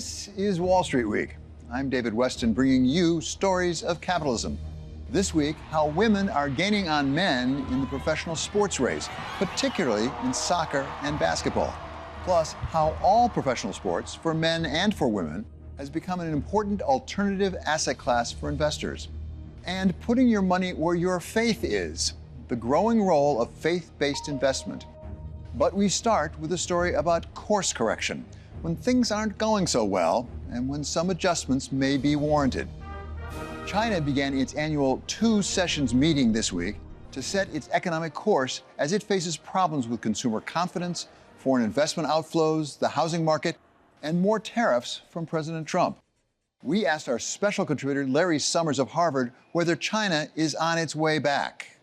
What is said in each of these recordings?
This is Wall Street Week. I'm David Weston, bringing you stories of capitalism. This week, how women are gaining on men in the professional sports race, particularly in soccer and basketball. Plus, how all professional sports, for men and for women, has become an important alternative asset class for investors. And putting your money where your faith is, the growing role of faith-based investment. But we start with a story about course correction, when things aren't going so well and when some adjustments may be warranted. China began its annual two-sessions meeting this week to set its economic course as it faces problems with consumer confidence, foreign investment outflows, the housing market, and more tariffs from President Trump. We asked our special contributor, Larry Summers of Harvard, whether China is on its way back.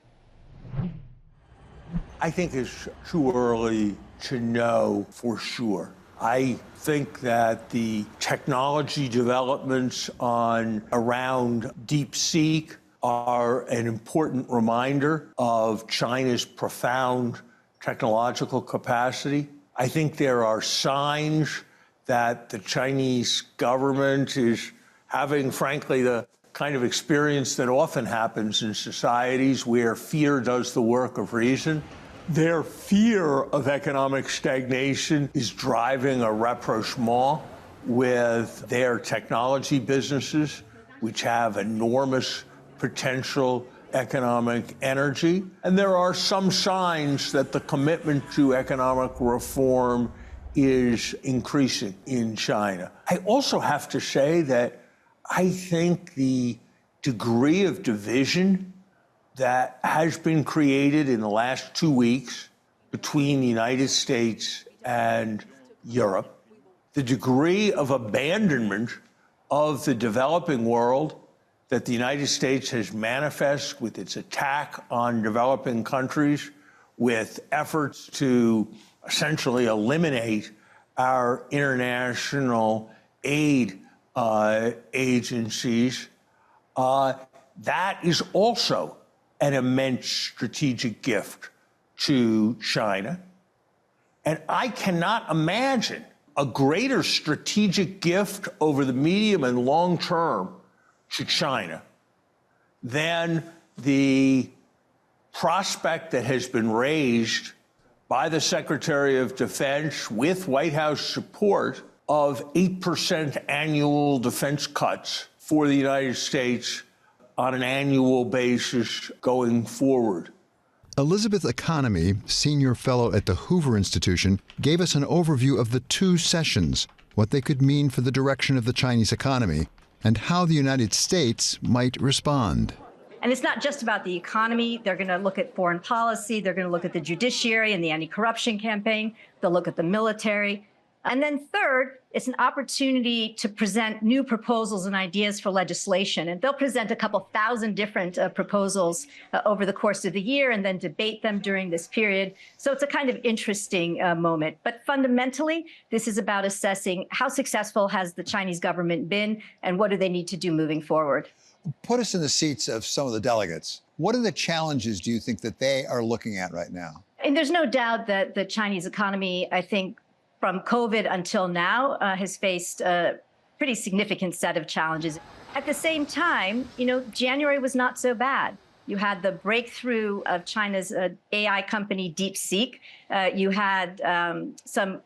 I think it's too early to know for sure. I think that the technology developments around DeepSeek are an important reminder of China's profound technological capacity. I think there are signs that the Chinese government is having, frankly, the kind of experience that often happens in societies where fear does the work of reason. Their fear of economic stagnation is driving a rapprochement with their technology businesses, which have enormous potential economic energy. And there are some signs that the commitment to economic reform is increasing in China. I also have to say that I think the degree of division that has been created in the last 2 weeks between the United States and Europe, the degree of abandonment of the developing world that the United States has manifested with its attack on developing countries, with efforts to essentially eliminate our international aid agencies, that is also an immense strategic gift to China. And I cannot imagine a greater strategic gift over the medium and long term to China than the prospect that has been raised by the Secretary of Defense with White House support of 8% annual defense cuts for the United States on an annual basis going forward. Elizabeth Economy, senior fellow at the Hoover Institution, gave us an overview of the two sessions, what they could mean for the direction of the Chinese economy, and how the United States might respond. And it's not just about the economy. They're going to look at foreign policy. They're going to look at the judiciary and the anti-corruption campaign. They'll look at the military. And then third, it's an opportunity to present new proposals and ideas for legislation. And they'll present a couple thousand different proposals over the course of the year and then debate them during this period. So it's a kind of interesting moment. But fundamentally, this is about assessing how successful has the Chinese government been and what do they need to do moving forward. Put us in the seats of some of the delegates. What are the challenges, do you think, that they are looking at right now? And there's no doubt that the Chinese economy, I think, from COVID until now, has faced a pretty significant set of challenges. At the same time, January was not so bad. You had the breakthrough of China's AI company, DeepSeek. You had some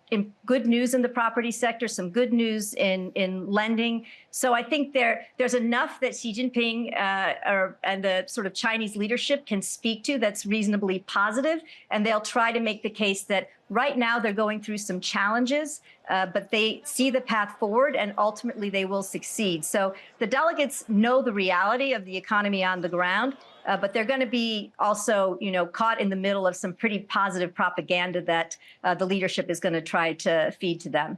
good news in the property sector, some good news in lending. So I think there's enough that Xi Jinping and the sort of Chinese leadership can speak to that's reasonably positive, and they'll try to make the case that right now they're going through some challenges, but they see the path forward and ultimately they will succeed. So the delegates know the reality of the economy on the ground, but they're going to be also, caught in the middle of some pretty positive propaganda that the leadership is going to try to feed to them.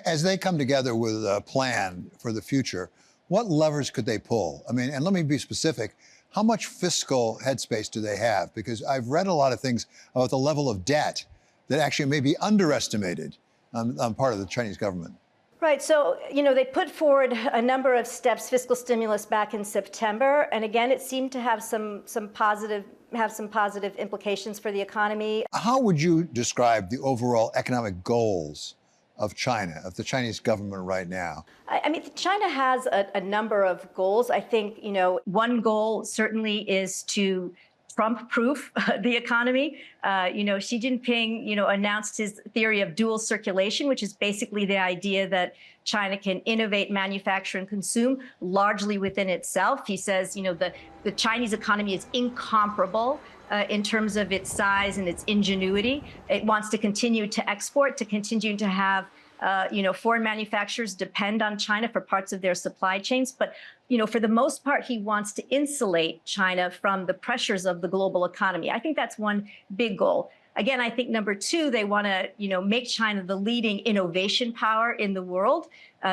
As they come together with a plan for the future, what levers could they pull? I mean, and let me be specific. How much fiscal headspace do they have? Because I've read a lot of things about the level of debt that actually may be underestimated on part of the Chinese government. Right. So, they put forward a number of steps, fiscal stimulus back in September. And again, it seemed to have some positive implications for the economy. How would you describe the overall economic goals of China, of the Chinese government right now? I mean, China has a number of goals. I think, one goal certainly is to Trump-proof the economy. Xi Jinping, announced his theory of dual circulation, which is basically the idea that China can innovate, manufacture, and consume largely within itself. He says, the Chinese economy is incomparable in terms of its size and its ingenuity. It wants to continue to export, to continue to have foreign manufacturers depend on China for parts of their supply chains. But, for the most part, he wants to insulate China from the pressures of the global economy. I think that's one big goal. Again, I think number two, they want to, make China the leading innovation power in the world.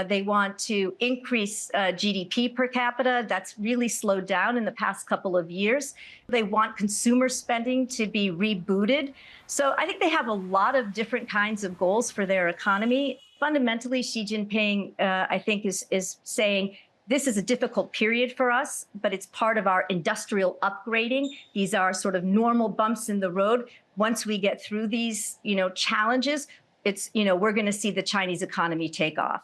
They want to increase GDP per capita. That's really slowed down in the past couple of years. They want consumer spending to be rebooted. So I think they have a lot of different kinds of goals for their economy. Fundamentally, Xi Jinping, I think, is saying, this is a difficult period for us, but it's part of our industrial upgrading. These are sort of normal bumps in the road. Once we get through these, challenges, we're going to see the Chinese economy take off.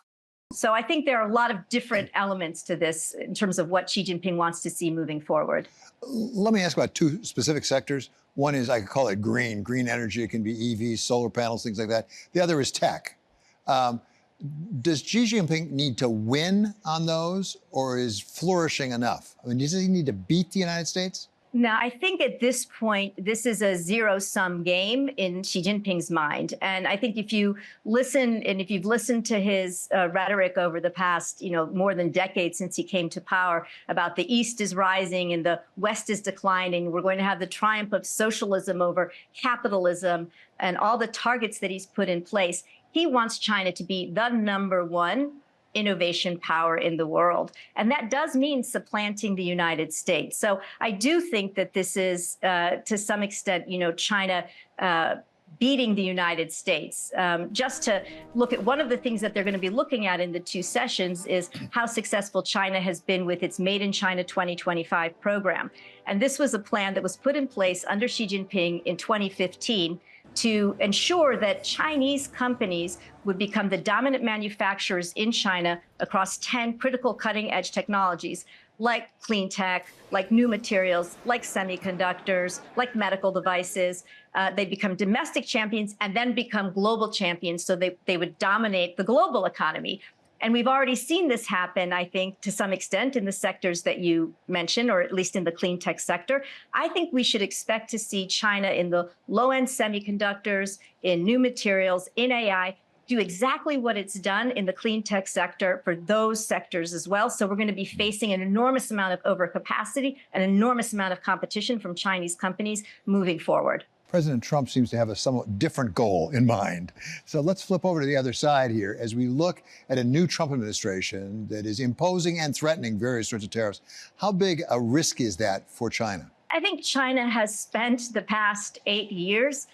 So I think there are a lot of different elements to this in terms of what Xi Jinping wants to see moving forward. Let me ask about two specific sectors. One is, I could call it green energy. It can be EVs, solar panels, things like that. The other is tech. Does Xi Jinping need to win on those, or is flourishing enough? I mean, does he need to beat the United States? Now, I think at this point, this is a zero-sum game in Xi Jinping's mind. And I think if you listen, and if you've listened to his rhetoric over the past, more than decade since he came to power about the East is rising and the West is declining, we're going to have the triumph of socialism over capitalism and all the targets that he's put in place, he wants China to be the number one innovation power in the world. And that does mean supplanting the United States. So I do think that this is, to some extent, China beating the United States. Just to look at one of the things that they're going to be looking at in the two sessions is how successful China has been with its Made in China 2025 program. And this was a plan that was put in place under Xi Jinping in 2015 to ensure that Chinese companies would become the dominant manufacturers in China across 10 critical cutting-edge technologies, like clean tech, like new materials, like semiconductors, like medical devices. They become domestic champions and then become global champions, so they would dominate the global economy. And we've already seen this happen, I think, to some extent in the sectors that you mentioned, or at least in the clean tech sector. I think we should expect to see China in the low-end semiconductors, in new materials, in AI, do exactly what it's done in the clean tech sector for those sectors as well. So we're going to be facing an enormous amount of overcapacity, an enormous amount of competition from Chinese companies moving forward. President Trump seems to have a somewhat different goal in mind. So let's flip over to the other side here as we look at a new Trump administration that is imposing and threatening various sorts of tariffs. How big a risk is that for China? I think China has spent the past 8 years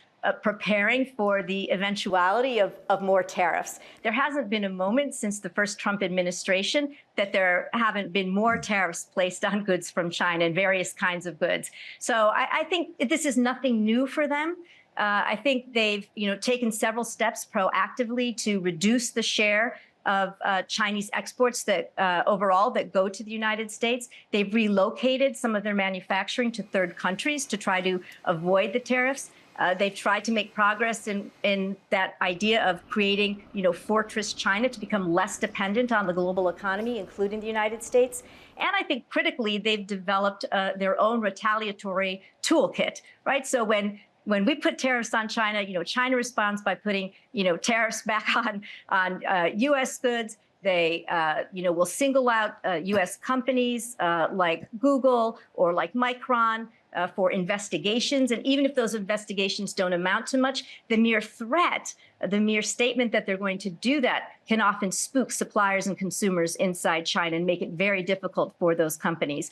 preparing for the eventuality of more tariffs. There hasn't been a moment since the first Trump administration that there haven't been more tariffs placed on goods from China and various kinds of goods. So I think this is nothing new for them. I think they've taken several steps proactively to reduce the share of Chinese exports that overall that go to the United States. They've relocated some of their manufacturing to third countries to try to avoid the tariffs. They've tried to make progress in that idea of creating, fortress China to become less dependent on the global economy, including the United States. And I think critically, they've developed their own retaliatory toolkit, right? So when we put tariffs on China, China responds by putting, tariffs back on U.S. goods. They, will single out U.S. companies like Google or like Micron for investigations. And even if those investigations don't amount to much, the mere threat, the mere statement that they're going to do that can often spook suppliers and consumers inside China and make it very difficult for those companies.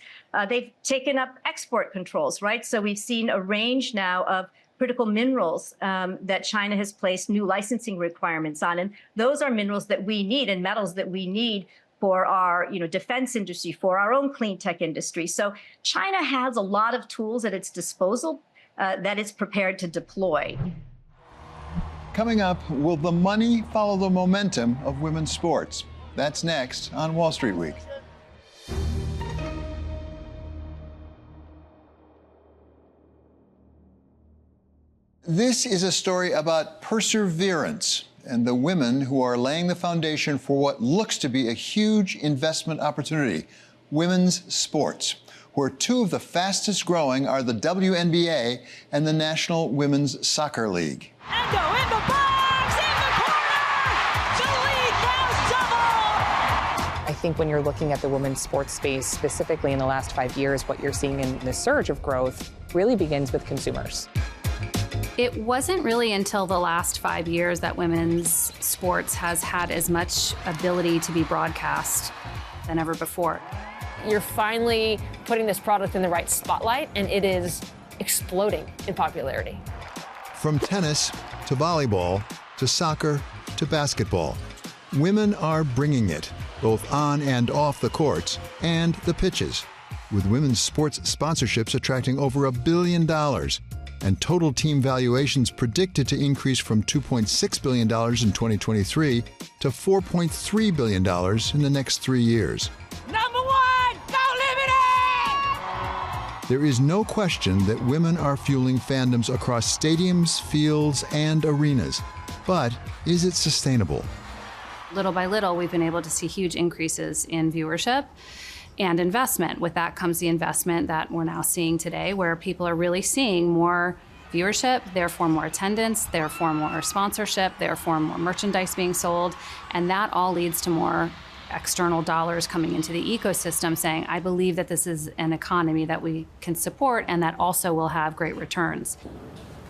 They've taken up export controls, right? So we've seen a range now of critical minerals that China has placed new licensing requirements on. And those are minerals that we need and metals that we need for our defense industry, for our own clean tech industry. So China has a lot of tools at its disposal that it's prepared to deploy. Coming up, will the money follow the momentum of women's sports? That's next on Wall Street Week. This is a story about perseverance and the women who are laying the foundation for what looks to be a huge investment opportunity, women's sports, where two of the fastest growing are the WNBA and the National Women's Soccer League. Endo in the box, in the corner! The lead now double! I think when you're looking at the women's sports space, specifically in the last 5 years, what you're seeing in the surge of growth really begins with consumers. It wasn't really until the last 5 years that women's sports has had as much ability to be broadcast than ever before. You're finally putting this product in the right spotlight, and it is exploding in popularity. From tennis to volleyball to soccer to basketball, women are bringing it, both on and off the courts and the pitches, with women's sports sponsorships attracting over $1 billion and total team valuations predicted to increase from $2.6 billion in 2023 to $4.3 billion in the next 3 years. Number one, go Liberty! There is no question that women are fueling fandoms across stadiums, fields, and arenas. But is it sustainable? Little by little, we've been able to see huge increases in viewership and investment. With that comes the investment that we're now seeing today, where people are really seeing more viewership, therefore more attendance, therefore more sponsorship, therefore more merchandise being sold. And that all leads to more external dollars coming into the ecosystem saying, I believe that this is an economy that we can support and that also will have great returns.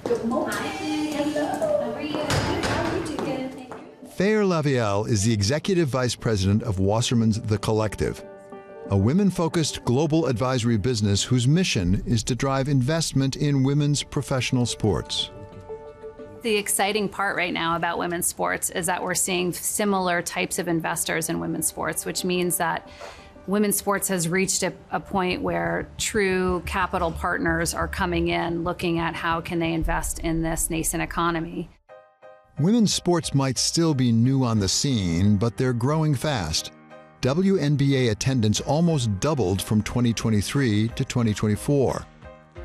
Good morning. Hello. How are you? How are you doing? Thank you. Thayer Lavielle is the executive vice president of Wasserman's The Collective, a women-focused global advisory business whose mission is to drive investment in women's professional sports. The exciting part right now about women's sports is that we're seeing similar types of investors in women's sports, which means that women's sports has reached a point where true capital partners are coming in, looking at how can they invest in this nascent economy. Women's sports might still be new on the scene, but they're growing fast. WNBA attendance almost doubled from 2023 to 2024.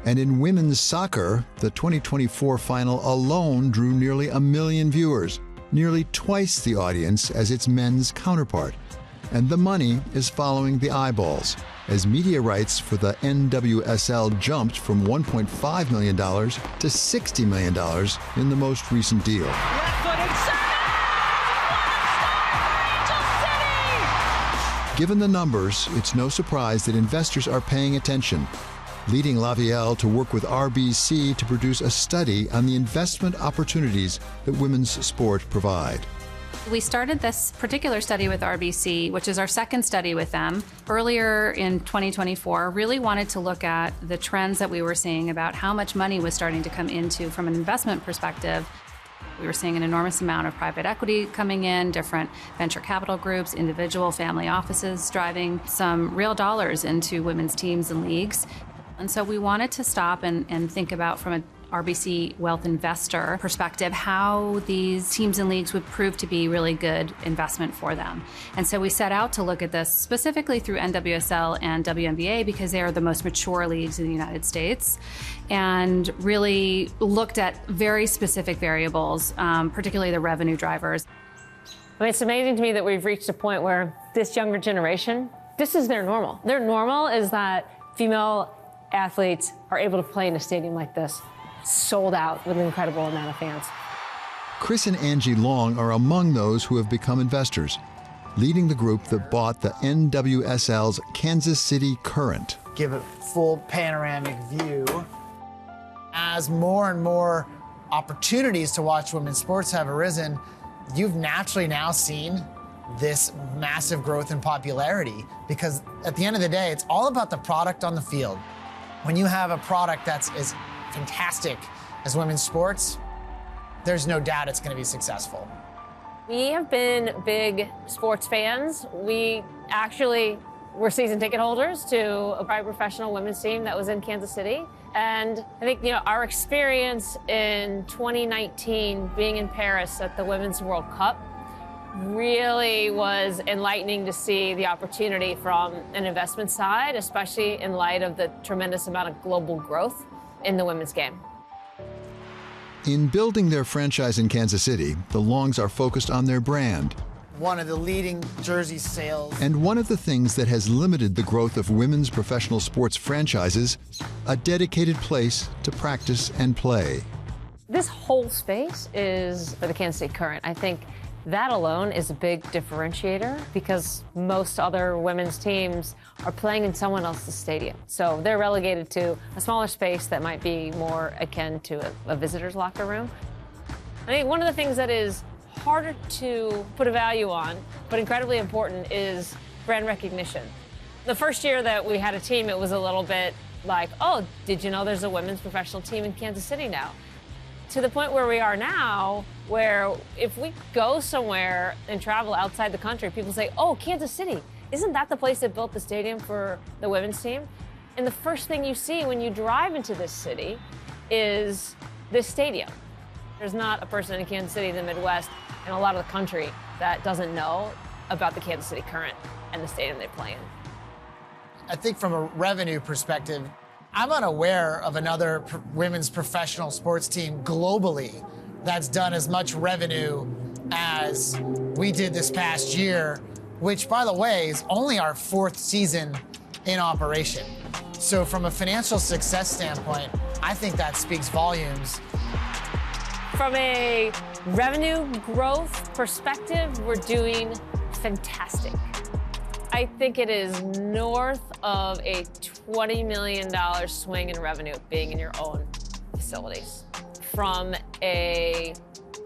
And in women's soccer, the 2024 final alone drew nearly 1 million viewers, nearly twice the audience as its men's counterpart. And the money is following the eyeballs, as media rights for the NWSL jumped from $1.5 million to $60 million in the most recent deal. Left-footed City! Given the numbers, it's no surprise that investors are paying attention, leading Lavielle to work with RBC to produce a study on the investment opportunities that women's sport provide. We started this particular study with RBC, which is our second study with them, earlier in 2024, really wanted to look at the trends that we were seeing about how much money was starting to come into from an investment perspective. We were seeing an enormous amount of private equity coming in, different venture capital groups, individual family offices driving some real dollars into women's teams and leagues. And so we wanted to stop and think about, from an RBC wealth investor perspective, how these teams and leagues would prove to be really good investment for them. And so we set out to look at this specifically through NWSL and WNBA because they are the most mature leagues in the United States, and really looked at very specific variables, particularly the revenue drivers. I mean, it's amazing to me that we've reached a point where this younger generation, this is their normal. Their normal is that female athletes are able to play in a stadium like this, sold out with an incredible amount of fans. Chris and Angie Long are among those who have become investors, leading the group that bought the NWSL's Kansas City Current. Give a full panoramic view. As more and more opportunities to watch women's sports have arisen, you've naturally now seen this massive growth in popularity, because at the end of the day, it's all about the product on the field. When you have a product that's as fantastic as women's sports, there's no doubt it's going to be successful. We have been big sports fans. We actually We're season ticket holders to a private professional women's team that was in Kansas City. And I think, our experience in 2019 being in Paris at the Women's World Cup really was enlightening to see the opportunity from an investment side, especially in light of the tremendous amount of global growth in the women's game. In building their franchise in Kansas City, the Longs are focused on their brand. One of the leading jersey sales. And one of the things that has limited the growth of women's professional sports franchises, a dedicated place to practice and play. This whole space is for the Kansas City Current. I think that alone is a big differentiator because most other women's teams are playing in someone else's stadium. So they're relegated to a smaller space that might be more akin to a visitor's locker room. I think one of the things that is harder to put a value on, but incredibly important, is brand recognition. The first year that we had a team, it was a little bit like, oh, did you know there's a women's professional team in Kansas City now? To the point where we are now, where if we go somewhere and travel outside the country, people say, oh, Kansas City, isn't that the place that built the stadium for the women's team? And the first thing you see when you drive into this city is this stadium. There's not a person in Kansas City, the Midwest, and a lot of the country that doesn't know about the Kansas City Current and the stadium they play in. I think from a revenue perspective, I'm unaware of another women's professional sports team globally that's done as much revenue as we did this past year, which, by the way, is only our 4th season in operation. So from a financial success standpoint, I think that speaks volumes. From a revenue growth perspective, we're doing fantastic. I think it is north of a $20 million swing in revenue being in your own facilities. From a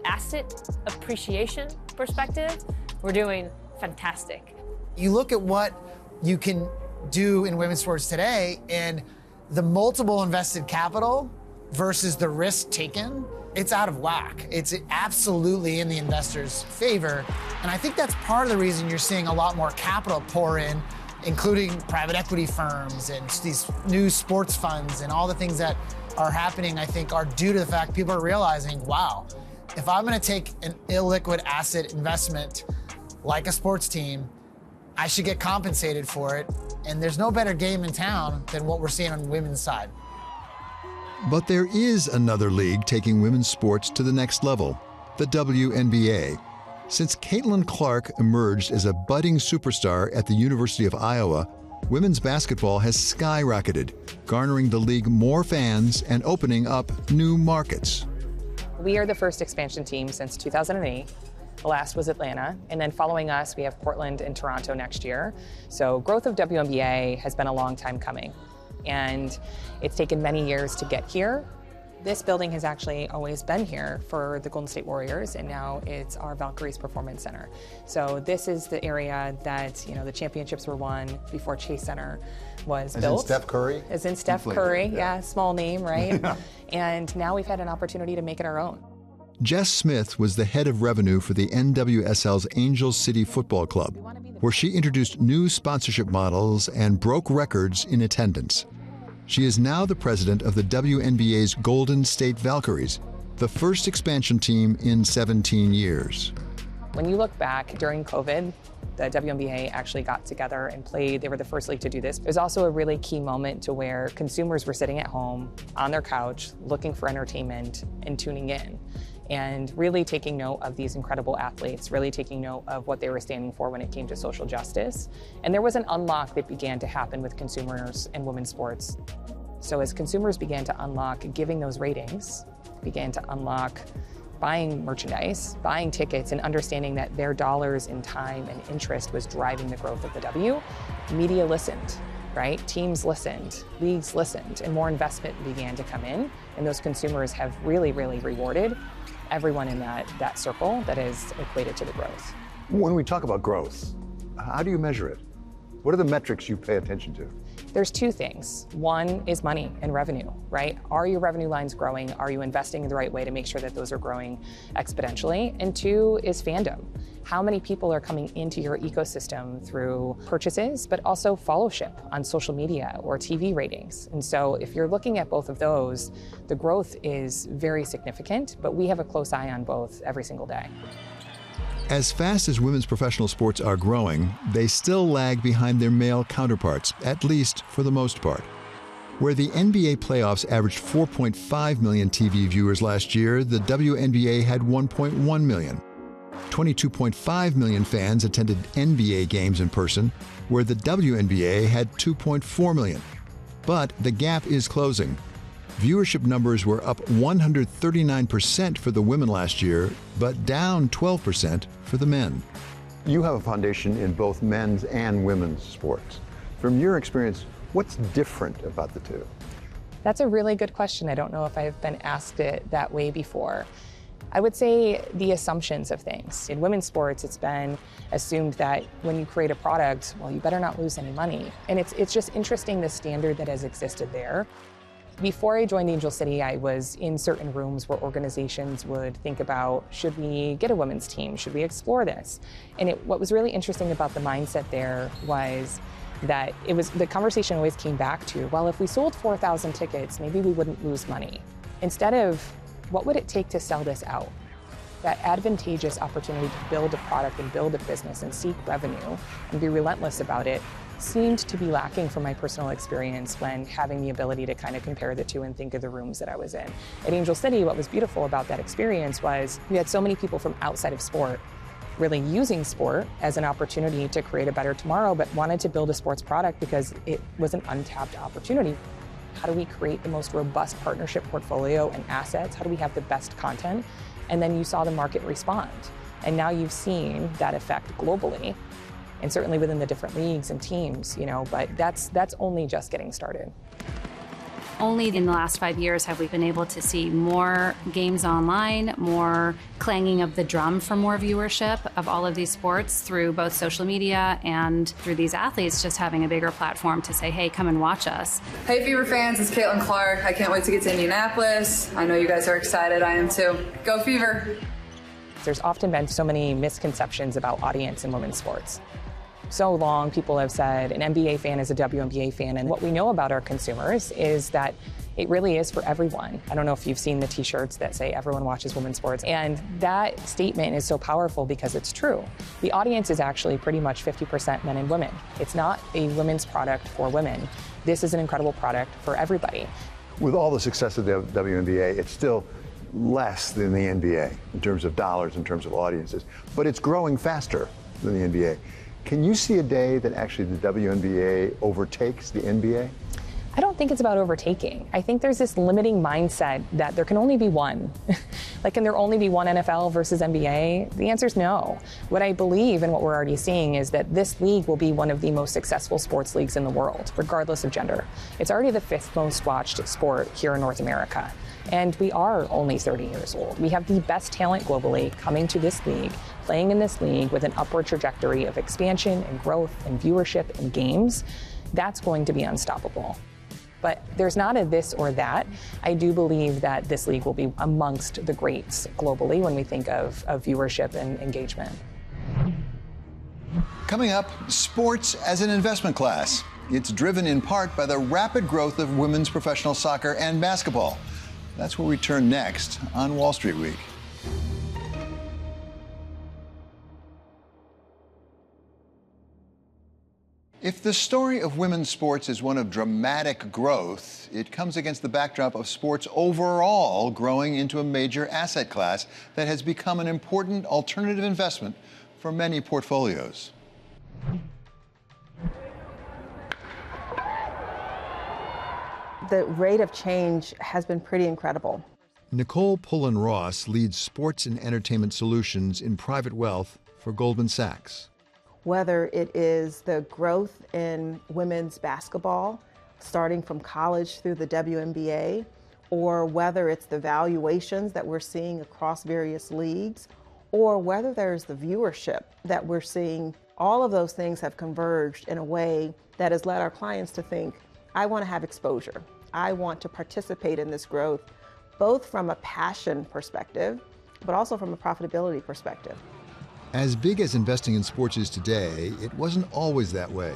asset appreciation perspective, we're doing fantastic. You look at what you can do in women's sports today, and the multiple invested capital versus the risk taken, it's out of whack. It's absolutely in the investor's favor. And I think that's part of the reason you're seeing a lot more capital pour in, including private equity firms and these new sports funds, and all the things that are happening, I think, are due to the fact people are realizing, wow, if I'm gonna take an illiquid asset investment like a sports team, I should get compensated for it. And there's no better game in town than what we're seeing on the women's side. But there is another league taking women's sports to the next level, the WNBA. Since Caitlin Clark emerged as a budding superstar at the University of Iowa, women's basketball has skyrocketed, garnering the league more fans and opening up new markets. We are the first expansion team since 2008. The last was Atlanta, and then following us, we have Portland and Toronto next year. So growth of WNBA has been a long time coming, and it's taken many years to get here. This building has actually always been here for the Golden State Warriors, and now it's our Valkyries Performance Center. So this is the area that, the championships were won before Chase Center was built. As in Steph Curry? As in Steph Curry, yeah, small name, right? And now we've had an opportunity to make it our own. Jess Smith was the head of revenue for the NWSL's Angels City Football Club, where she introduced new sponsorship models and broke records in attendance. She is now the president of the WNBA's Golden State Valkyries, the first expansion team in 17 years. When you look back during COVID, the WNBA actually got together and played. They were the first league to do this. It was also a really key moment to where consumers were sitting at home on their couch looking for entertainment and tuning in, and really taking note of these incredible athletes, really taking note of what they were standing for when it came to social justice. And there was an unlock that began to happen with consumers in women's sports. So as consumers began to unlock giving those ratings, began to unlock buying merchandise, buying tickets, and understanding that their dollars in time and interest was driving the growth of the W, media listened, right? Teams listened, leagues listened, and more investment began to come in. And those consumers have really, really rewarded everyone in that circle that is equated to the growth. When we talk about growth, how do you measure it? What are the metrics you pay attention to? There's two things. One is money and revenue, right? Are your revenue lines growing? Are you investing in the right way to make sure that those are growing exponentially? And two is fandom. How many people are coming into your ecosystem through purchases, but also followership on social media or TV ratings? And so if you're looking at both of those, the growth is very significant, but we have a close eye on both every single day. As fast as women's professional sports are growing, they still lag behind their male counterparts, at least for the most part. Where the NBA playoffs averaged 4.5 million TV viewers last year, the WNBA had 1.1 million. 22.5 million fans attended NBA games in person, where the WNBA had 2.4 million. But the gap is closing. Viewership numbers were up 139% for the women last year, but down 12% for the men. You have a foundation in both men's and women's sports. From your experience, what's different about the two? That's a really good question. I don't know if I've been asked it that way before. I would say the assumptions of things. In women's sports, it's been assumed that when you create a product, well, you better not lose any money. And it's just interesting the standard that has existed there. Before I joined Angel City, I was in certain rooms where organizations would think about, should we get a women's team? Should we explore this? And what was really interesting about the mindset there was that the conversation always came back to, well, if we sold 4,000 tickets, maybe we wouldn't lose money. Instead of, what would it take to sell this out? That advantageous opportunity to build a product and build a business and seek revenue and be relentless about it seemed to be lacking from my personal experience when having the ability to kind of compare the two and think of the rooms that I was in. At Angel City, what was beautiful about that experience was we had so many people from outside of sport really using sport as an opportunity to create a better tomorrow, but wanted to build a sports product because it was an untapped opportunity. How do we create the most robust partnership portfolio and assets? How do we have the best content? And then you saw the market respond. And now you've seen that effect globally, and certainly within the different leagues and teams, but that's only just getting started. Only in the last 5 years have we been able to see more games online, more clanging of the drum for more viewership of all of these sports through both social media and through these athletes just having a bigger platform to say, hey, come and watch us. Hey Fever fans, it's Caitlin Clark. I can't wait to get to Indianapolis. I know you guys are excited. I am too. Go Fever! There's often been so many misconceptions about audience in women's sports. So long, people have said an NBA fan is a WNBA fan, and what we know about our consumers is that it really is for everyone. I don't know if you've seen the t-shirts that say everyone watches women's sports, and that statement is so powerful because it's true. The audience is actually pretty much 50% men and women. It's not a women's product for women. This is an incredible product for everybody. With all the success of the WNBA, it's still less than the NBA in terms of dollars, in terms of audiences, but it's growing faster than the NBA. Can you see a day that actually the WNBA overtakes the NBA? I don't think it's about overtaking. I think there's this limiting mindset that there can only be one. Can there only be one NFL versus NBA? The answer is no. What I believe and what we're already seeing is that this league will be one of the most successful sports leagues in the world, regardless of gender. It's already the 5th most watched sport here in North America. And we are only 30 years old. We have the best talent globally coming to this league, playing in this league with an upward trajectory of expansion and growth and viewership and games. That's going to be unstoppable. But there's not a this or that. I do believe that this league will be amongst the greats globally when we think of viewership and engagement. Coming up, sports as an investment class. It's driven in part by the rapid growth of women's professional soccer and basketball. That's where we turn next on Wall Street Week. If the story of women's sports is one of dramatic growth, it comes against the backdrop of sports overall growing into a major asset class that has become an important alternative investment for many portfolios. The rate of change has been pretty incredible. Nicole Pullen-Ross leads sports and entertainment solutions in private wealth for Goldman Sachs. Whether it is the growth in women's basketball, starting from college through the WNBA, or whether it's the valuations that we're seeing across various leagues, or whether there's the viewership that we're seeing All of those things have converged in a way that has led our clients to think, I want to have exposure. I want to participate in this growth, both from a passion perspective, but also from a profitability perspective. As big as investing in sports is today, it wasn't always that way.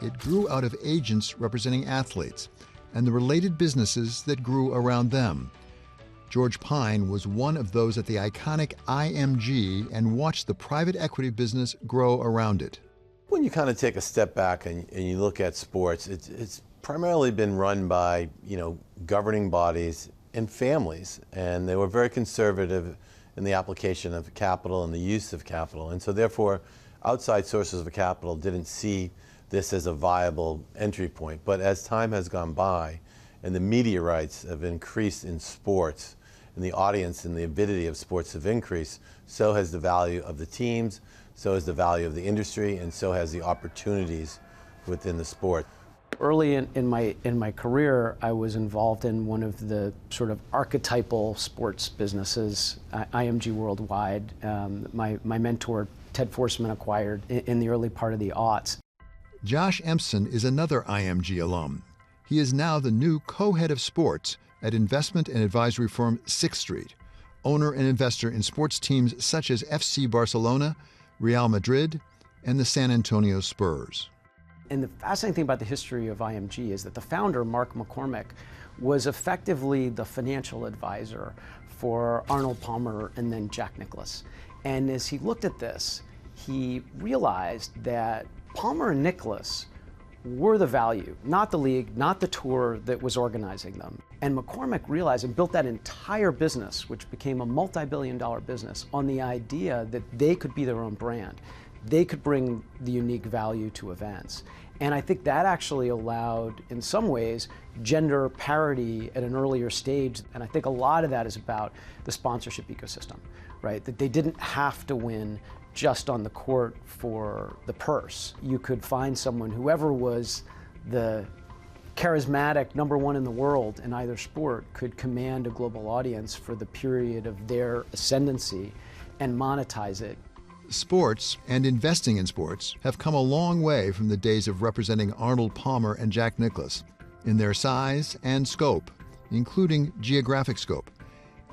It grew out of agents representing athletes and the related businesses that grew around them. George Pine was one of those at the iconic IMG and watched the private equity business grow around it. When you kind of take a step back and you look at sports, it's primarily been run by, governing bodies and families, and they were very conservative in the application of capital and the use of capital. And so therefore, outside sources of capital didn't see this as a viable entry point. But as time has gone by and the media rights have increased in sports, and the audience and the avidity of sports have increased, so has the value of the teams, so has the value of the industry, and so has the opportunities within the sport. Early in my career, I was involved in one of the sort of archetypal sports businesses, IMG Worldwide. My mentor, Ted Forsman, acquired in the early part of the aughts. Josh Empson is another IMG alum. He is now the new co-head of sports at investment and advisory firm Sixth Street, owner and investor in sports teams such as FC Barcelona, Real Madrid, and the San Antonio Spurs. And the fascinating thing about the history of IMG is that the founder, Mark McCormick, was effectively the financial advisor for Arnold Palmer and then Jack Nicklaus. And as he looked at this, he realized that Palmer and Nicklaus were the value, not the league, not the tour that was organizing them. And McCormick realized and built that entire business, which became a multi-billion-dollar business, on the idea that they could be their own brand. They could bring the unique value to events. And I think that actually allowed, in some ways, gender parity at an earlier stage. And I think a lot of that is about the sponsorship ecosystem, right? That they didn't have to win just on the court for the purse. You could find someone, whoever was the charismatic number one in the world in either sport, could command a global audience for the period of their ascendancy and monetize it. Sports and investing in sports have come a long way from the days of representing Arnold Palmer and Jack Nicklaus in their size and scope, including geographic scope.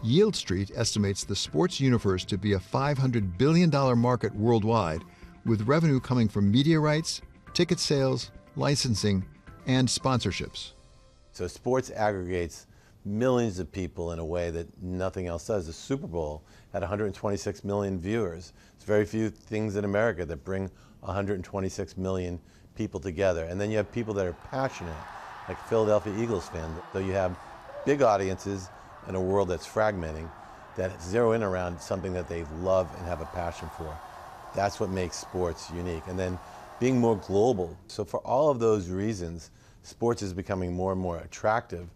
Yield Street estimates the sports universe to be a $500 billion market worldwide, with revenue coming from media rights, ticket sales, licensing, and sponsorships. So sports aggregates millions of people in a way that nothing else does. The Super Bowl had 126 million viewers. There's very few things in America that bring 126 million people together. And then you have people that are passionate, like Philadelphia Eagles fans. So you have big audiences in a world that's fragmenting, that zero in around something that they love and have a passion for. That's what makes sports unique. And then being more global. So for all of those reasons, sports is becoming more and more attractive.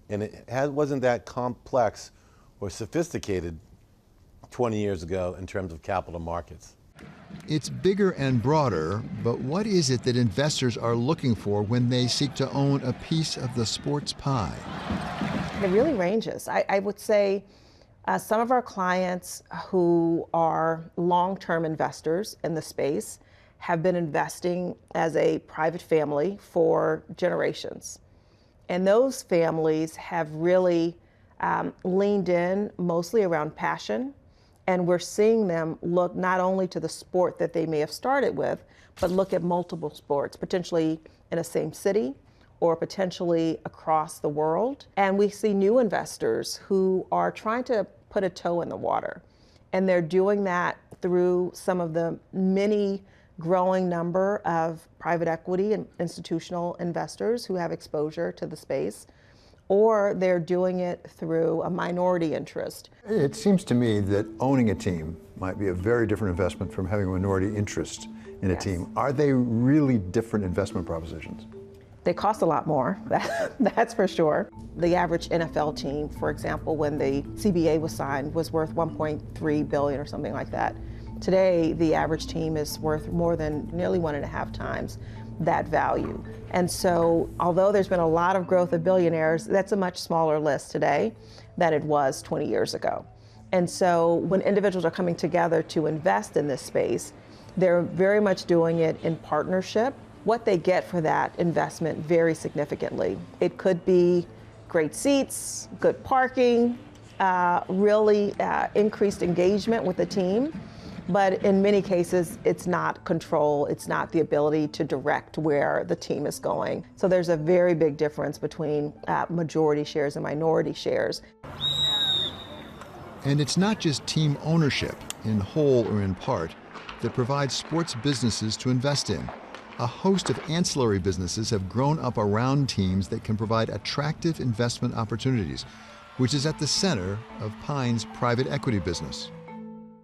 And it wasn't that complex or sophisticated 20 years ago in terms of capital markets. It's bigger and broader, but what is it that investors are looking for when they seek to own a piece of the sports pie? It really ranges. I would say some of our clients who are long-term investors in the space have been investing as a private family for generations. And those families have really leaned in mostly around passion. And we're seeing them look not only to the sport that they may have started with, but look at multiple sports, potentially in a same city or potentially across the world. And we see new investors who are trying to put a toe in the water. And they're doing that through some of the many growing number of private equity and institutional investors who have exposure to the space, or they're doing it through a minority interest. It seems to me that owning a team might be a very different investment from having a minority interest in a team. Are they really different investment propositions? They cost a lot more, that's for sure. The average NFL team, for example, when the CBA was signed, was worth $1.3 billion or something like that. Today, the average team is worth more than nearly 1.5 times that value. And so, although there's been a lot of growth of billionaires, that's a much smaller list today than it was 20 years ago. And so, when individuals are coming together to invest in this space, They're very much doing it in partnership. What they get for that investment varies significantly. It could be great seats, good parking, really increased engagement with the team. But in many cases, it's not control, it's not the ability to direct where the team is going. So there's a very big difference between majority shares and minority shares. And it's not just team ownership, in whole or in part, that provides sports businesses to invest in. A host of ancillary businesses have grown up around teams that can provide attractive investment opportunities, which is at the center of Pine's private equity business.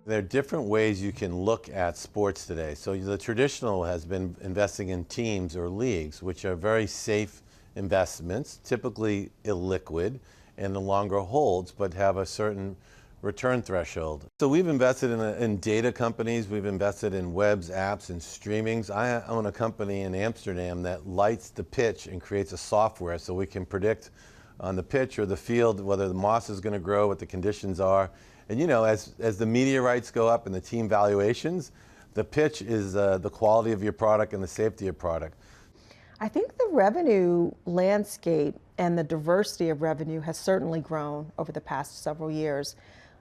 There are different ways you can look at sports today. So the traditional has been investing in teams or leagues, which are very safe investments, typically illiquid and the longer holds, but have a certain return threshold. So we've invested in data companies, we've invested in webs, apps, and streamings. I own a company in Amsterdam that lights the pitch and creates a software so we can predict on the pitch or the field whether the moss is going to grow, what the conditions are. And you know, as the media rights go up and the team valuations, the pitch is the quality of your product and the safety of your product. I think the revenue landscape and the diversity of revenue has certainly grown over the past several years.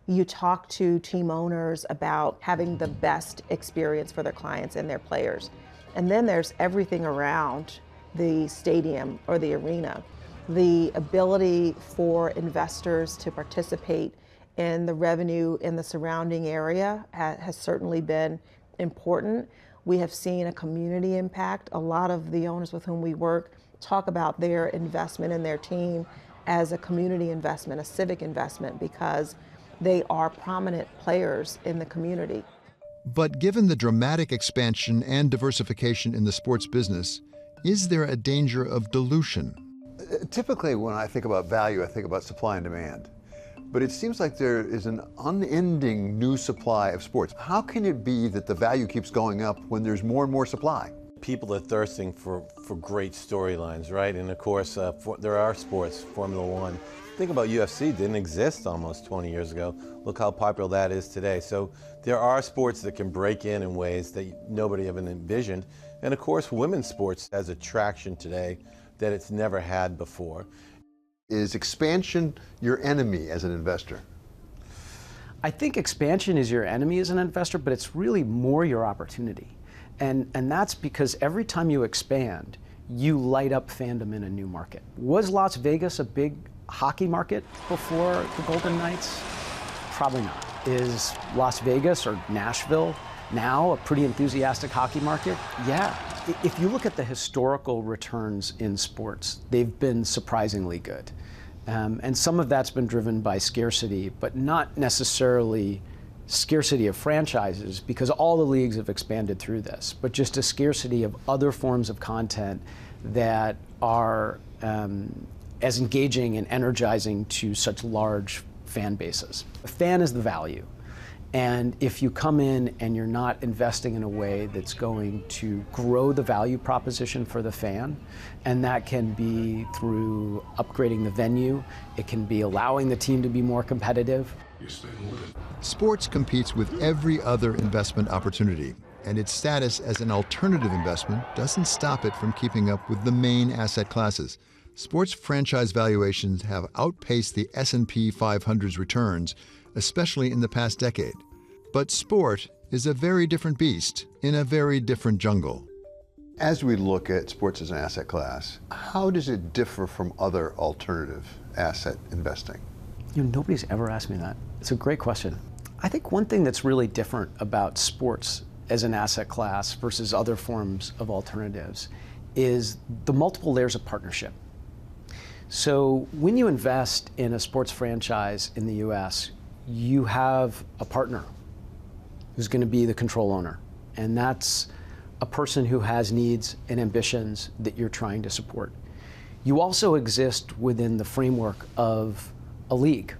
You talk to team owners about having the best experience for their clients and their players. And then there's everything around the stadium or the arena. The ability for investors to participate in the revenue in the surrounding area has certainly been important. We have seen a community impact. A lot of the owners with whom we work talk about their investment in their team as a community investment, a civic investment, because they are prominent players in the community. But given the dramatic expansion and diversification in the sports business, is there a danger of dilution? Typically, when I think about value, I think about supply and demand. But it seems like there is an unending new supply of sports. How can it be that the value keeps going up when there's more and more supply? People are thirsting for great storylines, right? And of course, there are sports, Formula One. Think about UFC, didn't exist almost 20 years ago. Look how popular that is today. So there are sports that can break in ways that nobody ever envisioned. And of course, women's sports has a traction today that it's never had before. Is expansion your enemy as an investor? I think expansion is your enemy as an investor, but it's really more your opportunity. And that's because every time you expand, you light up fandom in a new market. Was Las Vegas a big hockey market before the Golden Knights? Probably not. Is Las Vegas or Nashville now a pretty enthusiastic hockey market? Yeah. If you look at the historical returns in sports, they've been surprisingly good. And some of that's been driven by scarcity, but not necessarily scarcity of franchises, because all the leagues have expanded through this, but just a scarcity of other forms of content that are as engaging and energizing to such large fan bases. A fan is the value. And if you come in and you're not investing in a way that's going to grow the value proposition for the fan, and that can be through upgrading the venue, it can be allowing the team to be more competitive. Sports competes with every other investment opportunity, and its status as an alternative investment doesn't stop it from keeping up with the main asset classes. Sports franchise valuations have outpaced the S&P 500's returns, especially in the past decade. But sport is a very different beast in a very different jungle. As we look at sports as an asset class, how does it differ from other alternative asset investing? You know, nobody's ever asked me that. It's a great question. I think one thing that's really different about sports as an asset class versus other forms of alternatives is the multiple layers of partnership. So when you invest in a sports franchise in the US, you have a partner who's going to be the control owner. And that's a person who has needs and ambitions that you're trying to support. You also exist within the framework of a league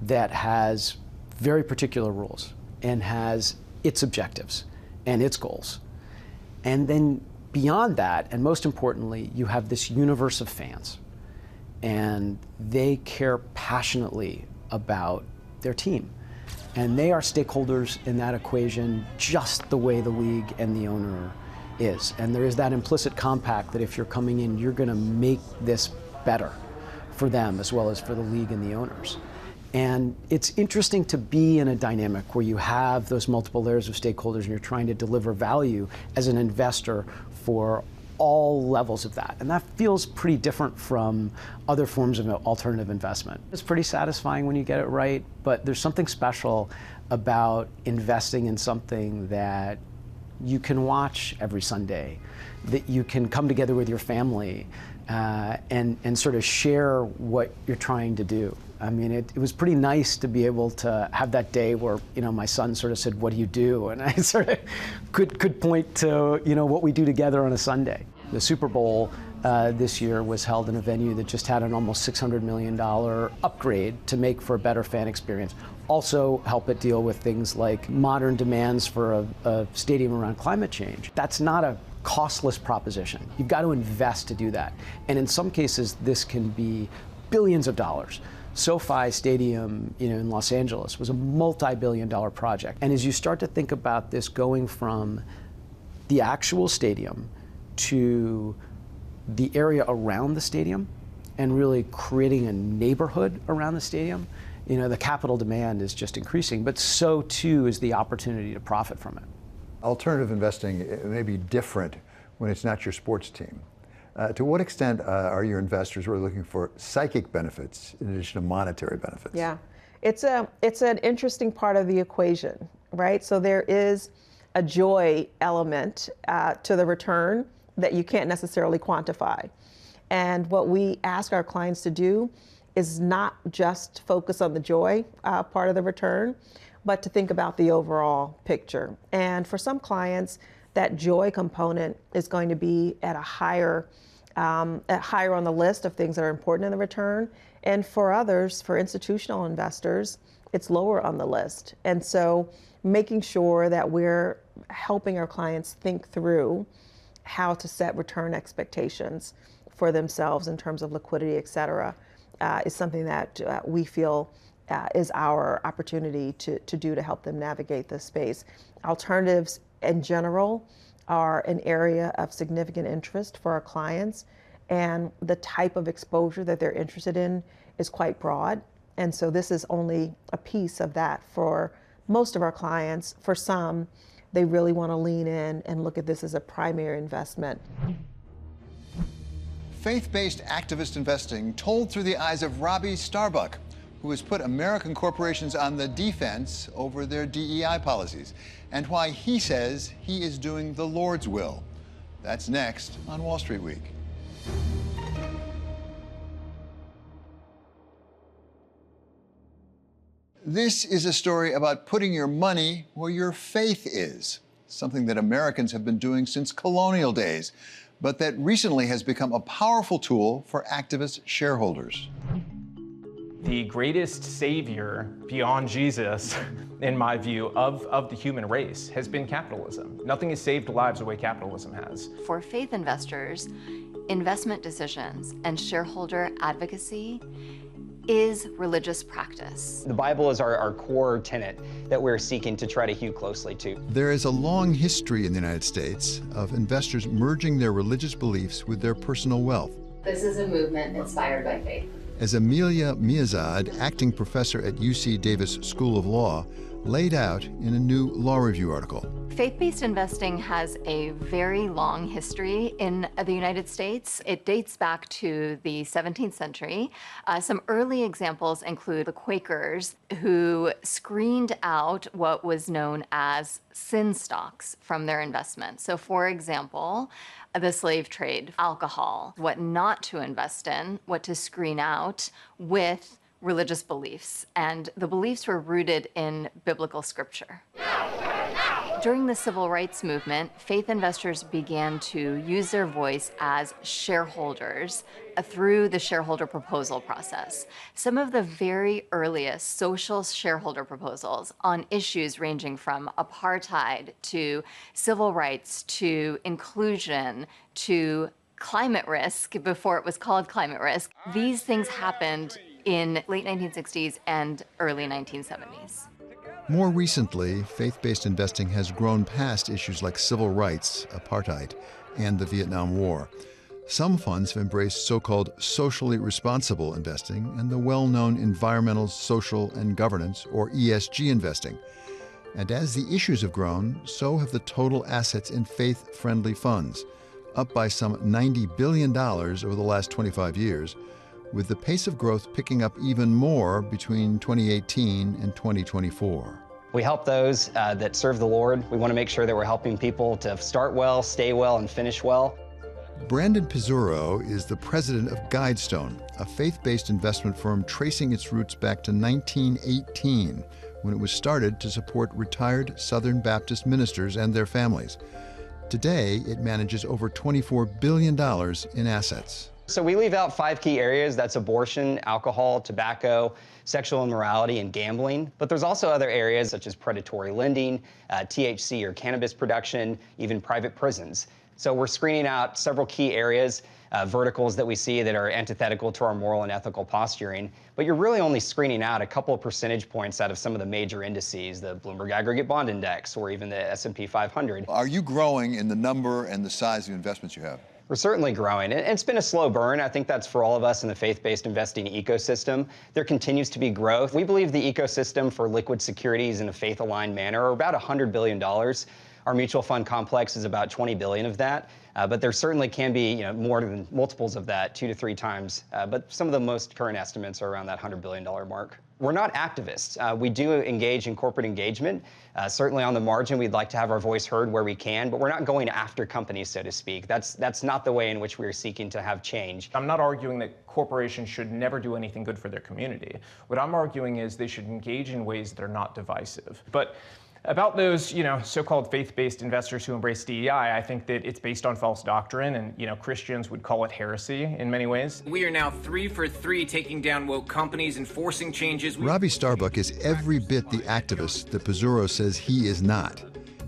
that has very particular rules and has its objectives and its goals. And then beyond that, and most importantly, you have this universe of fans. And they care passionately about their team. And they are stakeholders in that equation just the way the league and the owner is. And there is that implicit compact that if you're coming in, you're going to make this better for them as well as for the league and the owners. And it's interesting to be in a dynamic where you have those multiple layers of stakeholders and you're trying to deliver value as an investor for all levels of that. And that feels pretty different from other forms of alternative investment. It's pretty satisfying when you get it right, but there's something special about investing in something that you can watch every Sunday, that you can come together with your family and sort of share what you're trying to do. I mean, it was pretty nice to be able to have that day where, my son sort of said, "What do you do?" And I sort of could point to, what we do together on a Sunday. The Super Bowl this year was held in a venue that just had an almost $600 million upgrade to make for a better fan experience. Also help it deal with things like modern demands for a stadium around climate change. That's not a costless proposition. You've got to invest to do that. And in some cases, this can be billions of dollars. SoFi Stadium, in Los Angeles was a multi-billion-dollar project. And as you start to think about this going from the actual stadium to the area around the stadium and really creating a neighborhood around the stadium, the capital demand is just increasing, but so too is the opportunity to profit from it. Alternative investing may be different when it's not your sports team. To what extent are your investors really looking for psychic benefits in addition to monetary benefits? Yeah, it's an interesting part of the equation, right? So there is a joy element to the return that you can't necessarily quantify. And what we ask our clients to do is not just focus on the joy part of the return, but to think about the overall picture. And for some clients, that joy component is going to be at higher on the list of things that are important in the return. And for others, for institutional investors, it's lower on the list. And so making sure that we're helping our clients think through how to set return expectations for themselves in terms of liquidity, et cetera, is something that we feel is our opportunity to do to help them navigate this space. Alternatives in general are an area of significant interest for our clients, and the type of exposure that they're interested in is quite broad. And so this is only a piece of that for most of our clients. For some, they really want to lean in and look at this as a primary investment. Faith-based activist investing told through the eyes of Robby Starbuck, who has put American corporations on the defense over their DEI policies, and why he says he is doing the Lord's will. That's next on Wall Street Week. This is a story about putting your money where your faith is, something that Americans have been doing since colonial days, but that recently has become a powerful tool for activist shareholders. The greatest savior beyond Jesus, in my view, of the human race has been capitalism. Nothing has saved lives the way capitalism has. For faith investors, investment decisions and shareholder advocacy is religious practice. The Bible is our core tenet that we're seeking to try to hew closely to. There is a long history in the United States of investors merging their religious beliefs with their personal wealth. This is a movement inspired by faith. As Amelia Miazad, acting professor at UC Davis School of Law, laid out in a new Law Review article. Faith-based investing has a very long history in the United States. It dates back to the 17th century. Some early examples include the Quakers, who screened out what was known as sin stocks from their investments. So for example, the slave trade, alcohol, what not to invest in, what to screen out with religious beliefs. And the beliefs were rooted in biblical scripture. During the civil rights movement, faith investors began to use their voice as shareholders through the shareholder proposal process. Some of the very earliest social shareholder proposals on issues ranging from apartheid to civil rights to inclusion to climate risk, before it was called climate risk, these things happened in late 1960s and early 1970s. More recently, faith-based investing has grown past issues like civil rights, apartheid, and the Vietnam War. Some funds have embraced so-called socially responsible investing and the well-known environmental, social, and governance, or ESG investing. And as the issues have grown, so have the total assets in faith-friendly funds, up by some $90 billion over the last 25 years, with the pace of growth picking up even more between 2018 and 2024. We help those that serve the Lord. We want to make sure that we're helping people to start well, stay well, and finish well. Brandon Pizzurro is the president of Guidestone, a faith-based investment firm tracing its roots back to 1918, when it was started to support retired Southern Baptist ministers and their families. Today, it manages over $24 billion in assets. So we leave out 5 key areas. That's abortion, alcohol, tobacco, sexual immorality, and gambling. But there's also other areas such as predatory lending, THC or cannabis production, even private prisons. So we're screening out several key areas, verticals that we see that are antithetical to our moral and ethical posturing. But you're really only screening out a couple of percentage points out of some of the major indices, the Bloomberg Aggregate Bond Index or even the S&P 500. Are you growing in the number and the size of investments you have? We're certainly growing. It's been a slow burn. I think that's for all of us in the faith-based investing ecosystem. There continues to be growth. We believe the ecosystem for liquid securities in a faith-aligned manner are about $100 billion. Our mutual fund complex is about 20 billion of that. But there certainly can be more than multiples of that, 2 to 3 times. But some of the most current estimates are around that $100 billion mark. We're not activists. We do engage in corporate engagement. Certainly on the margin, we'd like to have our voice heard where we can, but we're not going after companies, so to speak. That's not the way in which we are seeking to have change. I'm not arguing that corporations should never do anything good for their community. What I'm arguing is they should engage in ways that are not divisive. But about those, so-called faith-based investors who embrace DEI, I think that it's based on false doctrine, and, Christians would call it heresy in many ways. We are now 3 for 3 taking down woke companies and forcing changes. Robby Starbuck is every bit the activist that Pizzurro says he is not.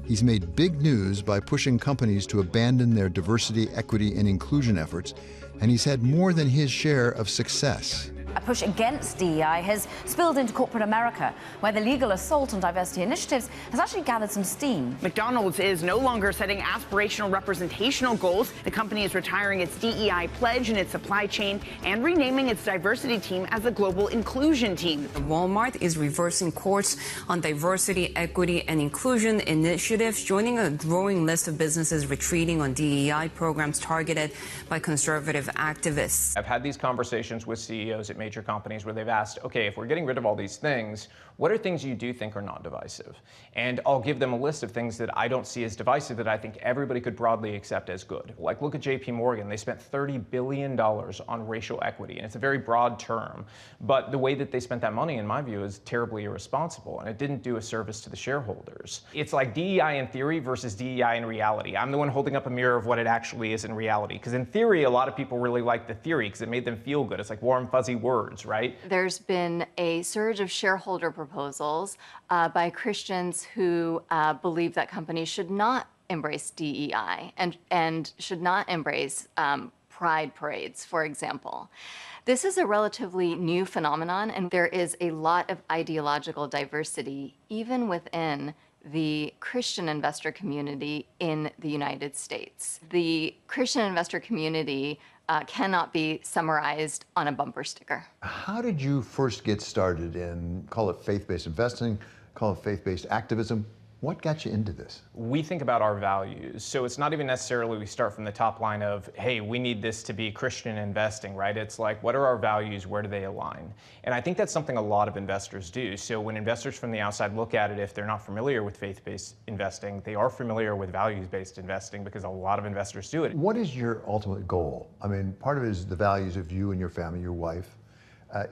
He's made big news by pushing companies to abandon their diversity, equity, and inclusion efforts, and he's had more than his share of success. A push against DEI has spilled into corporate America, where the legal assault on diversity initiatives has actually gathered some steam. McDonald's is no longer setting aspirational representational goals. The company is retiring its DEI pledge in its supply chain and renaming its diversity team as the Global Inclusion Team. Walmart is reversing course on diversity, equity, and inclusion initiatives, joining a growing list of businesses retreating on DEI programs targeted by conservative activists. I've had these conversations with CEOs at major companies where they've asked, okay, if we're getting rid of all these things, what are things you do think are not divisive? And I'll give them a list of things that I don't see as divisive that I think everybody could broadly accept as good. Like, look at JP Morgan. They spent $30 billion on racial equity, and it's a very broad term. But the way that they spent that money, in my view, is terribly irresponsible, and it didn't do a service to the shareholders. It's like DEI in theory versus DEI in reality. I'm the one holding up a mirror of what it actually is in reality. Because in theory, a lot of people really like the theory because it made them feel good. It's like warm, fuzzy words, right? There's been a surge of shareholder proposals by Christians who believe that companies should not embrace DEI and should not embrace pride parades, for example. This is a relatively new phenomenon, and there is a lot of ideological diversity even within the Christian investor community in the United States. The Christian investor community cannot be summarized on a bumper sticker. How did you first get started in, call it faith-based investing, call it faith-based activism? What got you into this? We think about our values. So it's not even necessarily we start from the top line of, hey, we need this to be Christian investing, right? It's like, what are our values? Where do they align? And I think that's something a lot of investors do. So when investors from the outside look at it, if they're not familiar with faith-based investing, they are familiar with values-based investing because a lot of investors do it. What is your ultimate goal? I mean, part of it is the values of you and your family, your wife.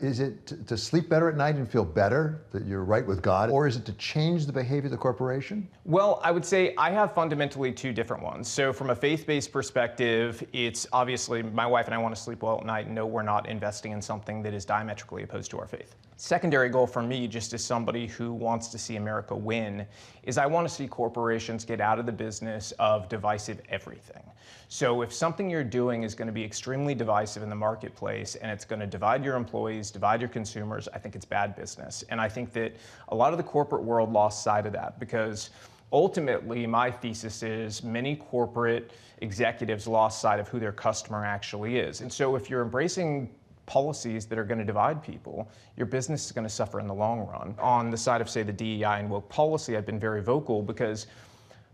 Is it to sleep better at night and feel better that you're right with God? Or is it to change the behavior of the corporation? Well, I would say I have fundamentally 2 different ones. So from a faith-based perspective, it's obviously my wife and I want to sleep well at night and know we're not investing in something that is diametrically opposed to our faith. Secondary goal for me, just as somebody who wants to see America win, is I want to see corporations get out of the business of divisive everything. So if something you're doing is going to be extremely divisive in the marketplace and it's going to divide your employees, divide your consumers, I think it's bad business. And I think that a lot of the corporate world lost sight of that, because ultimately my thesis is many corporate executives lost sight of who their customer actually is. And so if you're embracing policies that are going to divide people, your business is going to suffer in the long run. On the side of, say, the DEI and woke policy, I've been very vocal because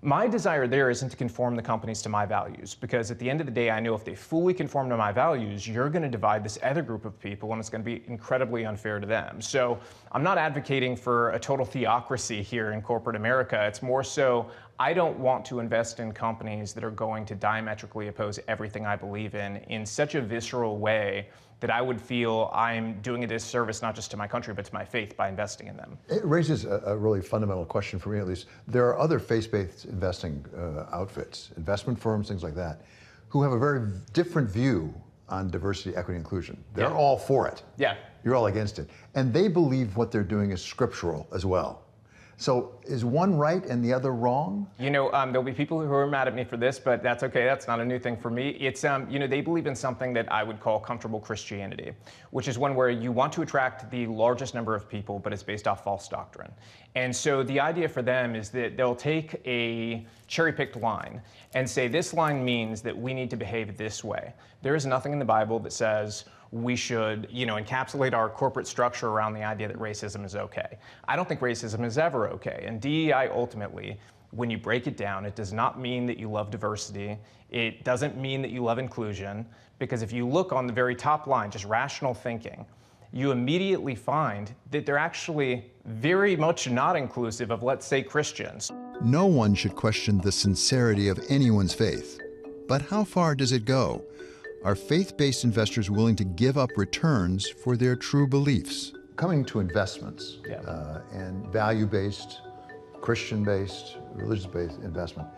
my desire there isn't to conform the companies to my values, because at the end of the day, I know if they fully conform to my values, you're going to divide this other group of people and it's going to be incredibly unfair to them. So I'm not advocating for a total theocracy here in corporate America. It's more so I don't want to invest in companies that are going to diametrically oppose everything I believe in such a visceral way that I would feel I'm doing a disservice not just to my country, but to my faith by investing in them. It raises a really fundamental question for me, at least. There are other faith-based investing outfits, investment firms, things like that, who have a very different view on diversity, equity, inclusion. They're all for it. Yeah. You're all against it. And they believe what they're doing is scriptural as well. So is one right and the other wrong? You know, there'll be people who are mad at me for this, but that's okay. That's not a new thing for me. It's, you know, they believe in something that I would call comfortable Christianity, which is one where you want to attract the largest number of people, but it's based off false doctrine. And so the idea for them is that they'll take a cherry-picked line and say, this line means that we need to behave this way. There is nothing in the Bible that says we should, you know, encapsulate our corporate structure around the idea that racism is okay. I don't think racism is ever okay. And DEI ultimately, when you break it down, it does not mean that you love diversity. It doesn't mean that you love inclusion, because if you look on the very top line, just rational thinking, you immediately find that they're actually very much not inclusive of, let's say, Christians. No one should question the sincerity of anyone's faith. But how far does it go? Are faith-based investors willing to give up returns for their true beliefs? Coming to investments and value-based, Christian-based, religious-based investment,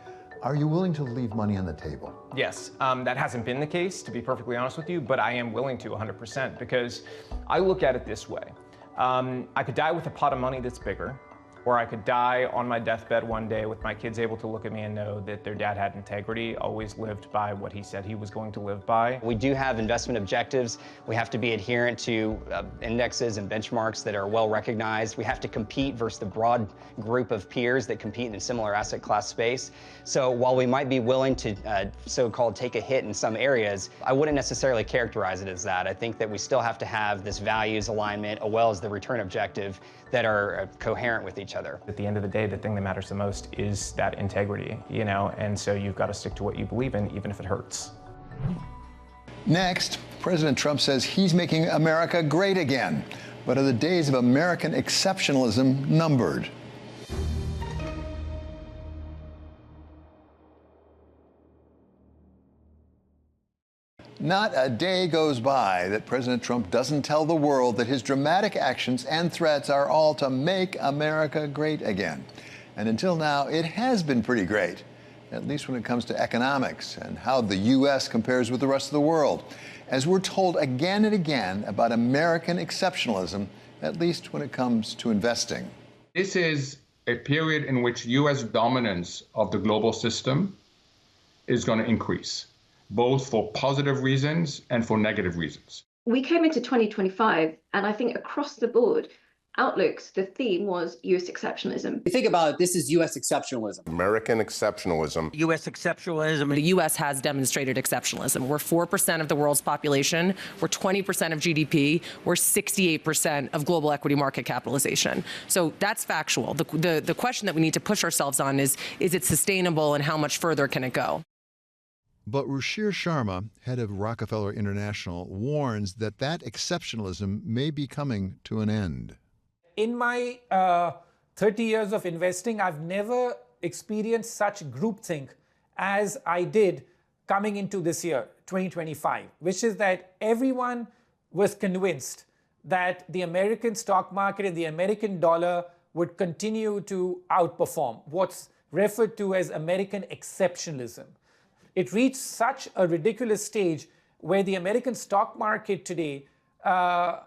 are you willing to leave money on the table? Yes, that hasn't been the case, to be perfectly honest with you, but I am willing to 100%, because I look at it this way. I could die with a pot of money that's bigger, or I could die on my deathbed one day with my kids able to look at me and know that their dad had integrity, always lived by what he said he was going to live by. We do have investment objectives. We have to be adherent to indexes and benchmarks that are well recognized. We have to compete versus the broad group of peers that compete in a similar asset class space. So while we might be willing to so-called take a hit in some areas, I wouldn't necessarily characterize it as that. I think that we still have to have this values alignment as well as the return objective that are coherent with each other. At the end of the day, the thing that matters the most is that integrity, you know, and so you've got to stick to what you believe in, even if it hurts. Next, President Trump says he's making America great again. But are the days of American exceptionalism numbered? Not a day goes by that President Trump doesn't tell the world that his dramatic actions and threats are all to make America great again. And until now, it has been pretty great, at least when it comes to economics and how the U.S. compares with the rest of the world. As we're told again and again about American exceptionalism, at least when it comes to investing. This is a period in which U.S. dominance of the global system is going to increase, both for positive reasons and for negative reasons. We came into 2025, and I think across the board, outlooks, the theme was U.S. exceptionalism. You think about it, this is U.S. exceptionalism. American exceptionalism. U.S. exceptionalism. The U.S. has demonstrated exceptionalism. We're 4% of the world's population. We're 20% of GDP. We're 68% of global equity market capitalization. So that's factual. The question that we need to push ourselves on is it sustainable and how much further can it go? But Ruchir Sharma, head of Rockefeller International, warns that exceptionalism may be coming to an end. In my 30 years of investing, I've never experienced such groupthink as I did coming into this year, 2025, which is that everyone was convinced that the American stock market and the American dollar would continue to outperform what's referred to as American exceptionalism. It reached such a ridiculous stage where the American stock market today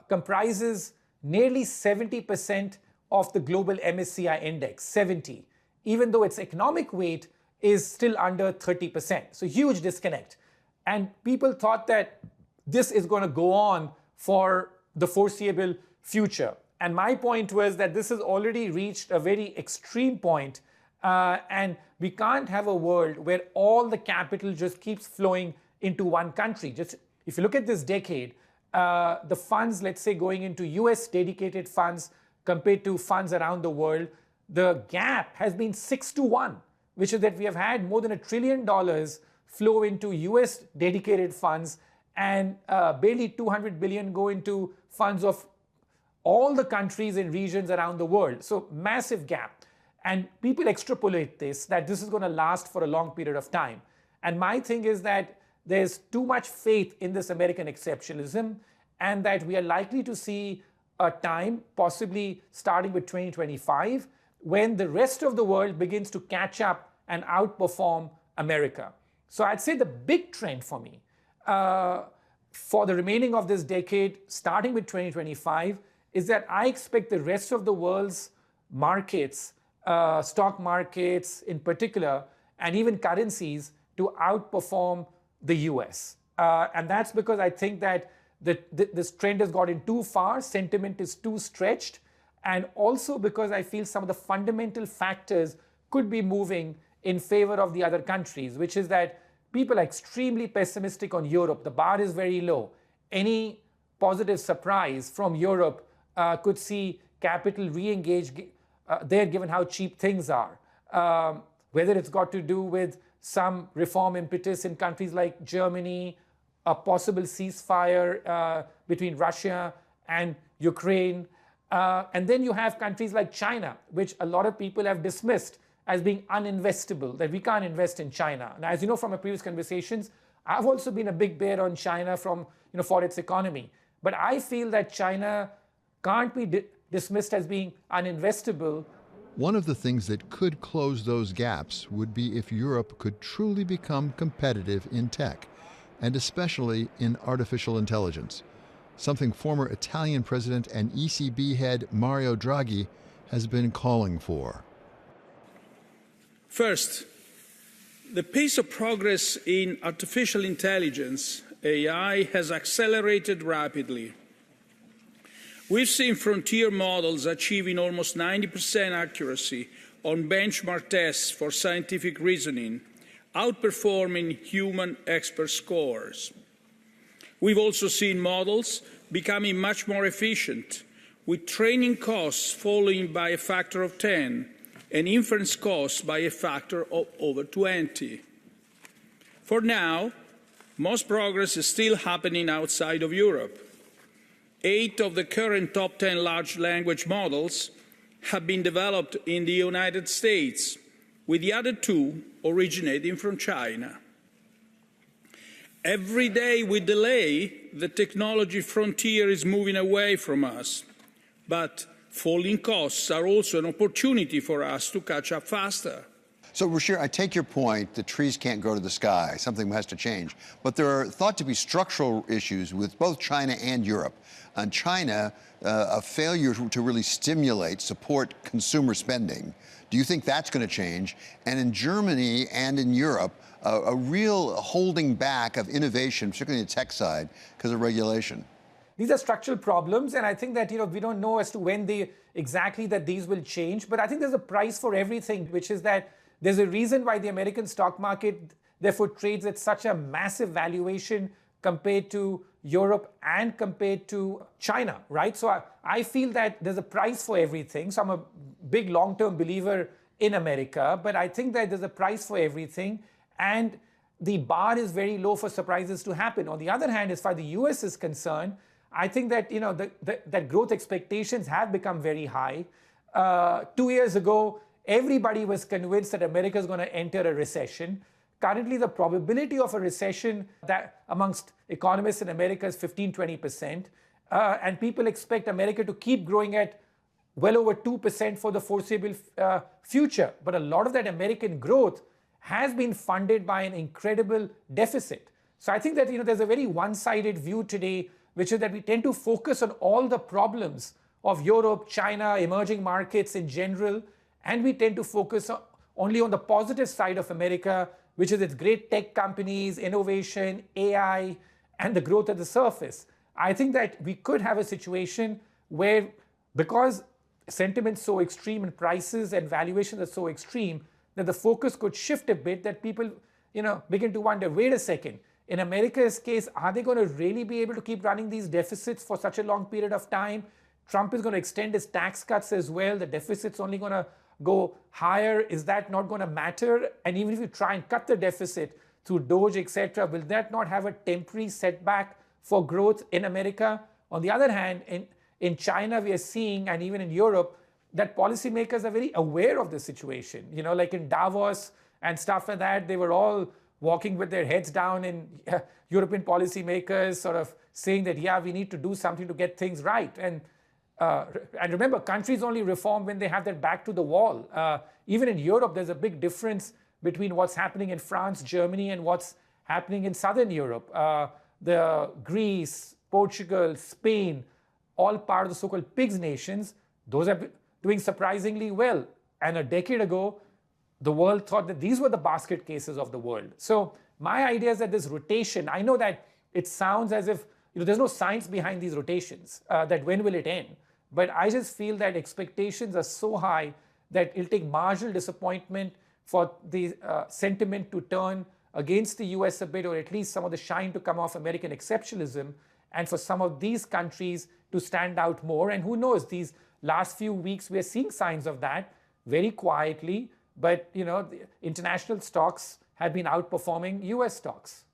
comprises nearly 70% of the global MSCI index, 70, even though its economic weight is still under 30%. So huge disconnect. And people thought that this is going to go on for the foreseeable future. And my point was that this has already reached a very extreme point, and we can't have a world where all the capital just keeps flowing into one country. Just if you look at this decade, the funds, let's say, going into US dedicated funds compared to funds around the world, the gap has been 6-1, which is that we have had more than $1 trillion flow into US dedicated funds and barely 200 billion go into funds of all the countries and regions around the world. So massive gap. And people extrapolate this, that this is going to last for a long period of time. And my thing is that there's too much faith in this American exceptionalism, and that we are likely to see a time, possibly starting with 2025, when the rest of the world begins to catch up and outperform America. So I'd say the big trend for me for the remaining of this decade, starting with 2025, is that I expect the rest of the world's markets, stock markets in particular, and even currencies to outperform the US. And that's because I think that this trend has gotten too far, sentiment is too stretched, and also because I feel some of the fundamental factors could be moving in favor of the other countries, which is that people are extremely pessimistic on Europe. The bar is very low. Any positive surprise from Europe could see capital re-engage there, given how cheap things are. Whether it's got to do with some reform impetus in countries like Germany, a possible ceasefire between Russia and Ukraine. And then you have countries like China, which a lot of people have dismissed as being uninvestable, that we can't invest in China. Now, as you know from our previous conversations, I've also been a big bear on China for its economy. But I feel that China can't be dismissed as being uninvestable. One of the things that could close those gaps would be if Europe could truly become competitive in tech, and especially in artificial intelligence, something former Italian President and ECB head Mario Draghi has been calling for. First, the pace of progress in artificial intelligence, AI, has accelerated rapidly. We've seen frontier models achieving almost 90% accuracy on benchmark tests for scientific reasoning, outperforming human expert scores. We've also seen models becoming much more efficient, with training costs falling by a factor of 10 and inference costs by a factor of over 20. For now, most progress is still happening outside of Europe. 8 of the current top 10 large language models have been developed in the United States, with the other 2 originating from China. Every day with delay, the technology frontier is moving away from us, but falling costs are also an opportunity for us to catch up faster. So, Ruchir, I take your point that trees can't grow to the sky. Something has to change. But there are thought to be structural issues with both China and Europe. On China, a failure to really support consumer spending. Do you think that's going to change? And in Germany and in Europe, a real holding back of innovation, particularly in the tech side, because of regulation. These are structural problems, and I think that we don't know as to when exactly that these will change. But I think there's a price for everything, which is that there's a reason why the American stock market therefore trades at such a massive valuation compared to Europe and compared to China, right? So I feel that there's a price for everything. So I'm a big long-term believer in America, but I think that there's a price for everything, and the bar is very low for surprises to happen. On the other hand, as far as the US is concerned, I think that that growth expectations have become very high. 2 years ago, everybody was convinced that America is going to enter a recession. Currently, the probability of a recession that amongst economists in America is 15-20%. And people expect America to keep growing at well over 2% for the foreseeable future. But a lot of that American growth has been funded by an incredible deficit. So I think that there's a very one-sided view today, which is that we tend to focus on all the problems of Europe, China, emerging markets in general, and we tend to focus only on the positive side of America, which is its great tech companies, innovation, AI, and the growth at the surface. I think that we could have a situation where, because sentiment's so extreme and prices and valuations are so extreme, that the focus could shift a bit, that people begin to wonder, wait a second, in America's case, are they going to really be able to keep running these deficits for such a long period of time? Trump is going to extend his tax cuts as well. The deficit's only going to go higher. Is that not going to matter? And even if you try and cut the deficit through Doge, etc., will that not have a temporary setback for growth in America? On the other hand, in China, we are seeing, and even in Europe, that policymakers are very aware of the situation. Like in Davos and stuff like that, they were all walking with their heads down, in European policymakers sort of saying that, yeah, we need to do something to get things right. And remember, countries only reform when they have their back to the wall. Even in Europe, there's a big difference between what's happening in France, Germany, and what's happening in Southern Europe. The Greece, Portugal, Spain, all part of the so-called PIGS nations, those are doing surprisingly well. And a decade ago, the world thought that these were the basket cases of the world. So my idea is that this rotation, I know that it sounds as if there's no science behind these rotations, that when will it end? But I just feel that expectations are so high that it'll take marginal disappointment for the sentiment to turn against the US a bit, or at least some of the shine to come off American exceptionalism, and for some of these countries to stand out more. And who knows, these last few weeks, we're seeing signs of that very quietly. But, the international stocks have been outperforming US stocks.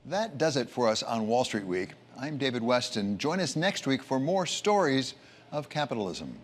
That does it for us on Wall Street Week. I'm David Weston. Join us next week for more stories of capitalism.